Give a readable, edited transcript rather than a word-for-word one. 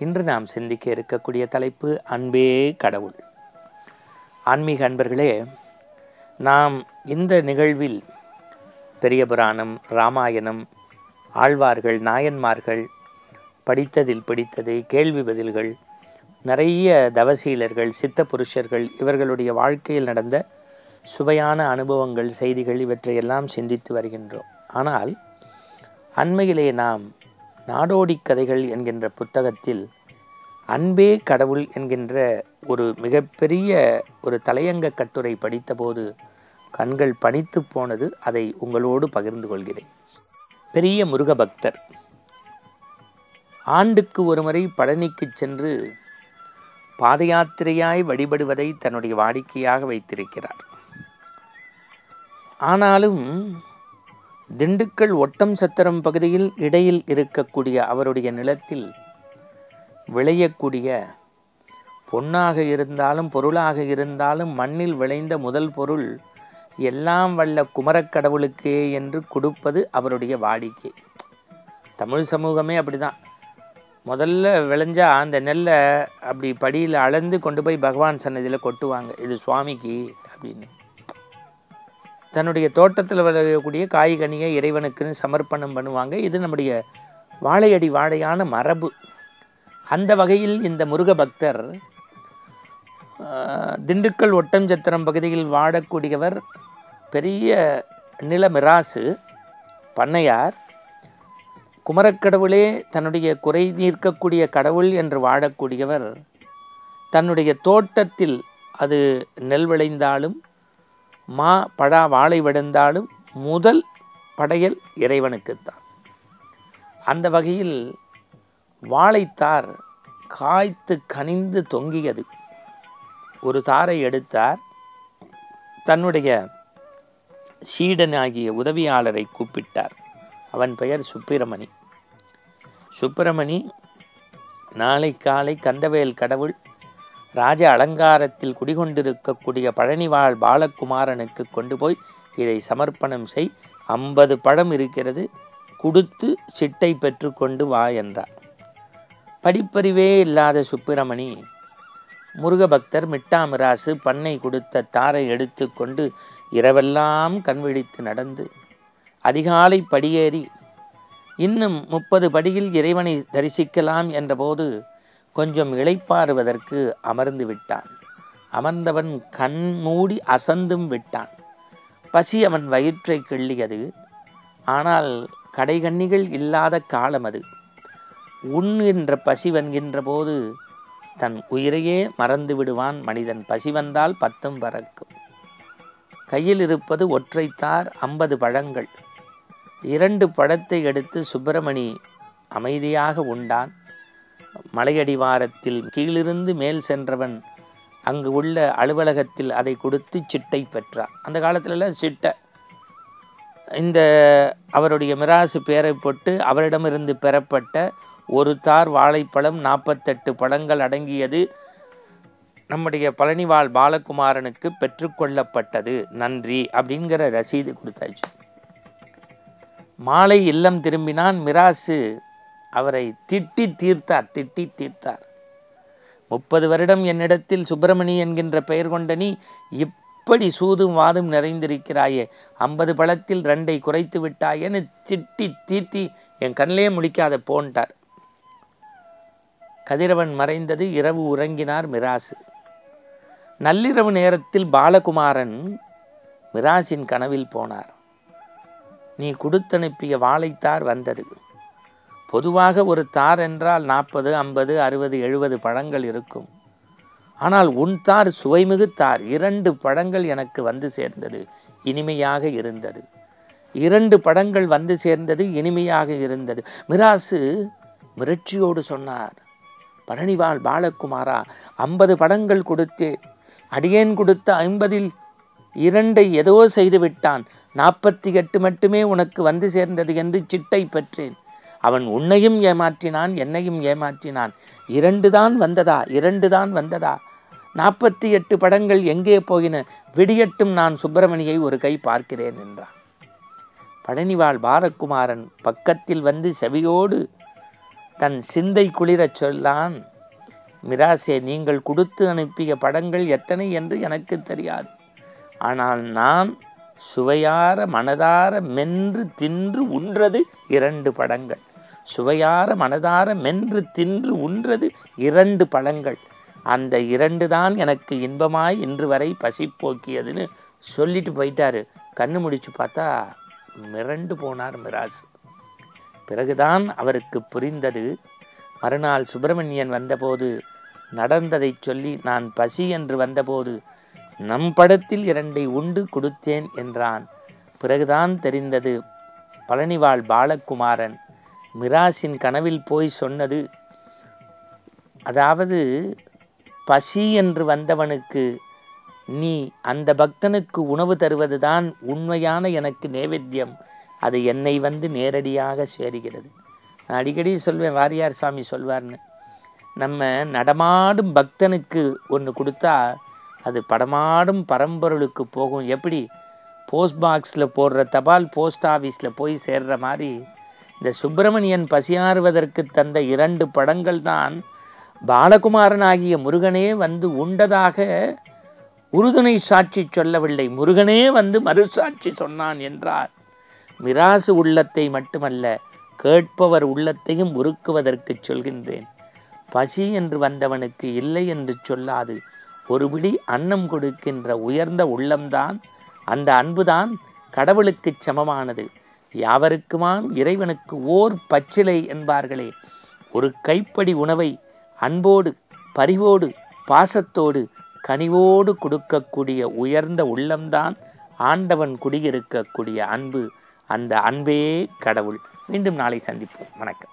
இன்று நாம் சிந்திக்க இருக்கக்கூடிய தலைப்பு அன்பே கடவுள். ஆன்மீக அன்பர்களே, நாம் இந்த நிகழ்வில் பெரிய புராணம், இராமாயணம், ஆழ்வார்கள், நாயன்மார்கள், படித்ததில் பிடித்தது, கேள்வி பதில்கள், நிறைய தவசீலர்கள், சித்த புருஷர்கள் இவர்களுடைய வாழ்க்கையில் நடந்த சுவையான அனுபவங்கள், செய்திகள் இவற்றையெல்லாம் சிந்தித்து வருகின்றோம். ஆனால் அண்மையிலே நாம் நாடோடி கதைகள் என்கின்ற புத்தகத்தில் அன்பே கடவுள் என்கின்ற ஒரு மிகப்பெரிய ஒரு தலையங்க கட்டுரை படித்தபோது கண்கள் பனித்து போனது. அதை உங்களோடு பகிர்ந்து கொள்கிறேன். பெரிய முருக பக்தர் ஆண்டுக்கு ஒருமுறை பழனிக்கு சென்று பாத யாத்திரையாய் வழிபடுவதை தன்னுடைய வாடிக்கையாக வைத்திருக்கிறார். ஆனாலும் திண்டுக்கல் ஒட்டம் சத்திரம் பகுதியில் இடையில் இருக்கக்கூடிய அவருடைய நிலத்தில் விளையக்கூடிய பொன்னாக இருந்தாலும் பொருளாக இருந்தாலும் மண்ணில் விளைந்த முதல் பொருள் எல்லாம் வல்ல குமரக்கடவுளுக்கே என்று கொடுப்பது அவருடைய வாடிக்கை. தமிழ் சமூகமே அப்படிதான். முதல்ல விளைஞ்சா அந்த நெல்லை அப்படி படியில் அளந்து கொண்டு போய் பகவான் சன்னதியில் கொட்டுவாங்க, இது சுவாமிக்கு அப்படின்னு. தன்னுடைய தோட்டத்தில் விளையக்கூடிய காய்கனியை இறைவனுக்குன்னு சமர்ப்பணம் பண்ணுவாங்க. இது நம்முடைய வாழையடி வாழையான மரபு. அந்த வகையில் இந்த முருக பக்தர் திண்டுக்கல் ஒட்டஞ்சத்திரம் பகுதியில் வாழக்கூடியவர். பெரிய நிலமிராசு பண்ணையார். குமரக்கடவுளே தன்னுடைய குறை நீர்க்கக்கூடிய கடவுள் என்று வாழக்கூடியவர். தன்னுடைய தோட்டத்தில் அது நெல் விளைந்தாலும் மா பழா வாழை விழுந்தாலும் முதல் படையல் இறைவனுக்குத்தான். அந்த வகையில் வாழைத்தார் காய்த்து கனிந்து தொங்கியது. ஒரு தாரை எடுத்தார். தன்னுடைய சீடனாகிய உதவியாளரை கூப்பிட்டார். அவன் பெயர் சுப்பிரமணி. சுப்பிரமணி, நாளை காலை கந்தவேல் கடவுள் ராஜ அலங்காரத்தில் குடிகொண்டிருக்கக்கூடிய பழனிவாழ் பாலகுமாரனுக்கு கொண்டு போய் இதை சமர்ப்பணம் செய், 50 பழம் இருக்கிறது, கொடுத்து சிட்டை பெற்று கொண்டு வா என்றார். படிப்பறிவே இல்லாத சுப்பிரமணி முருகபக்தர் மிட்டாமிராசு பண்ணை கொடுத்த தாரை எடுத்து கொண்டு இரவெல்லாம் கண்விழித்து நடந்து அதிகாலை படியேறி இன்னும் 30 படியில் இறைவனை தரிசிக்கலாம் என்றபோது கொஞ்சம் இளைப்பாறுவதற்கு அமர்ந்து விட்டான். அமர்ந்தவன் கண் மூடி அசந்தும் விட்டான். பசி அவன் வயிற்றை கிள்ளியது. ஆனால் கடைகண்ணிகள் இல்லாத காலம் அது. உண்கின்ற பசி வன்கின்ற போது தன் உயிரையே மறந்து விடுவான் மனிதன். பசி வந்தால் 10 பறக்கும். கையில் இருப்பது ஒற்றைத்தார் 50 பழங்கள். 2 பழத்தை எடுத்து சுப்பிரமணி அமைதியாக உண்டான். மலையடிவாரத்தில் கீழிருந்து மேல் சென்றவன் அங்கு உள்ள அலுவலகத்தில் அதை கொடுத்து சிட்டை பெற்றான். அந்த காலத்திலலாம் சிட்டை இந்த அவருடைய மிராசு பேரை போட்டு அவரிடமிருந்து பெறப்பட்ட ஒரு தார் வாழைப்பழம் 48 பழங்கள் அடங்கியது நம்முடைய பழனிவாழ் பாலகுமாரனுக்கு பெற்றுக்கொள்ளப்பட்டது, நன்றி அப்படிங்கிற ரசீது கொடுத்தாச்சு. மாலை இல்லம் திரும்பினான். மிராசு அவரை திட்டி தீர்த்தார். 30 வருடம் என்னிடத்தில் சுப்பிரமணி என்கின்ற பெயர் கொண்ட நீ இப்படி சூதும் வாதும் நிறைந்திருக்கிறாயே, 50 பழத்தில் 2ஐ குறைத்து விட்டாயேன்னு திட்டி தீர்த்தி என் கண்ணிலே முழிக்காத போன்ட்டார். கதிரவன் மறைந்தது. இரவு உறங்கினார் மிராசு. நள்ளிரவு நேரத்தில் பாலகுமாரன் மிராசின் கனவில் போனார். நீ கொடுத்தனுப்பிய வாழைத்தார் வந்தது. பொதுவாக ஒரு தார் என்றால் 40, 50, 60, 70 பழங்கள் இருக்கும். ஆனால் உன் தார் சுவைமிகு தார். 2 பழங்கள் எனக்கு வந்து சேர்ந்தது, இனிமையாக இருந்தது. 2 பழங்கள் வந்து சேர்ந்தது, இனிமையாக இருந்தது. மிராசு மிரட்சியோடு சொன்னார், பழனிவாழ் பாலகுமாரா, 50 பழங்கள் கொடுத்தேன். அடியேன் கொடுத்த 50இல் 2ஐ ஏதோ செய்து விட்டான். 48 மட்டுமே உனக்கு வந்து சேர்ந்தது என்று சிட்டை பெற்றேன். அவன் உன்னையும் ஏமாற்றினான், என்னையும் ஏமாற்றினான். 2 தான் வந்ததா? 2 தான் வந்ததா? 48 படங்கள் எங்கே போயின? விடியட்டும், நான் சுப்பிரமணியை ஒரு கை பார்க்கிறேன் என்றான். பழனிவாழ் பாலகுமாரன் பக்கத்தில் வந்து செவியோடு தன் சிந்தை குளிரச் சொல்லான், மிராசே, நீங்கள் கொடுத்து அனுப்பிய படங்கள் எத்தனை என்று எனக்கு தெரியாது. ஆனால் நான் சுவையார மனதார மென்று தின்று உண்றது 2 பழங்கள். சுவையார மனதார மென்று தின்று உண்றது 2 பழங்கள். அந்த 2 தான் எனக்கு இன்பமாய் இன்று வரை பசி போக்கியதுன்னு சொல்லிட்டு போயிட்டாரு. கண்ணு முடிச்சு பார்த்தா மிரண்டு போனார் மிராசு. பிறகுதான் அவருக்கு புரிந்தது. மறுநாள் சுப்பிரமணியன் வந்தபோது நடந்ததை சொல்லி, நான் பசி என்று வந்தபோது நம் படத்தில் 2 உண்டு கொடுத்தேன் என்றான். பிறகுதான் தெரிந்தது, பழனிவாழ் பாலகுமாரன் மிராசின் கனவில் போய் சொன்னது, அதாவது பசி என்று வந்தவனுக்கு நீ அந்த பக்தனுக்கு உணவு தருவதுதான் உண்மையான எனக்கு நேவேத்தியம், அது என்னை வந்து நேரடியாக சேருகிறது. நான் அடிக்கடி சொல்வேன், வாரியார் சாமி சொல்வார்னு, நம்ம நடமாடும் பக்தனுக்கு ஒன்று கொடுத்தா அது படமாடும் பரம்பொருளுக்கு போகும். எப்படி போஸ்ட் பாக்ஸில் போடுற தபால் போஸ்ட் ஆஃபீஸில் போய் சேர்ற மாதிரி இந்த சுப்பிரமணியன் பசியாறுவதற்கு தந்த 2 படங்கள் தான் பாலகுமாரன் ஆகிய முருகனே வந்து உண்டதாக உறுதுணை சாட்சி சொல்லவில்லை, முருகனே வந்து மறுசாட்சி சொன்னான் என்றார். மிராசு உள்ளத்தை மட்டுமல்ல, கேட்பவர் உள்ளத்தையும் உருக்குவதற்கு சொல்கின்றேன். பசி என்று வந்தவனுக்கு இல்லை என்று சொல்லாது ஒரு பிடி அன்னம் கொடுக்கின்ற உயர்ந்த உள்ளம்தான், அந்த அன்புதான் கடவுளுக்கு சமமானது. யாவருக்குமாம் இறைவனுக்கு ஓர் பச்சிலை என்பார்களே, ஒரு கைப்படி உணவை அன்போடு பரிவோடு பாசத்தோடு கனிவோடு கொடுக்கக்கூடிய உயர்ந்த உள்ளம்தான் ஆண்டவன் குடியிருக்கக்கூடிய அன்பு. அந்த அன்பே கடவுள். மீண்டும் நாளை சந்திப்போம். வணக்கம்.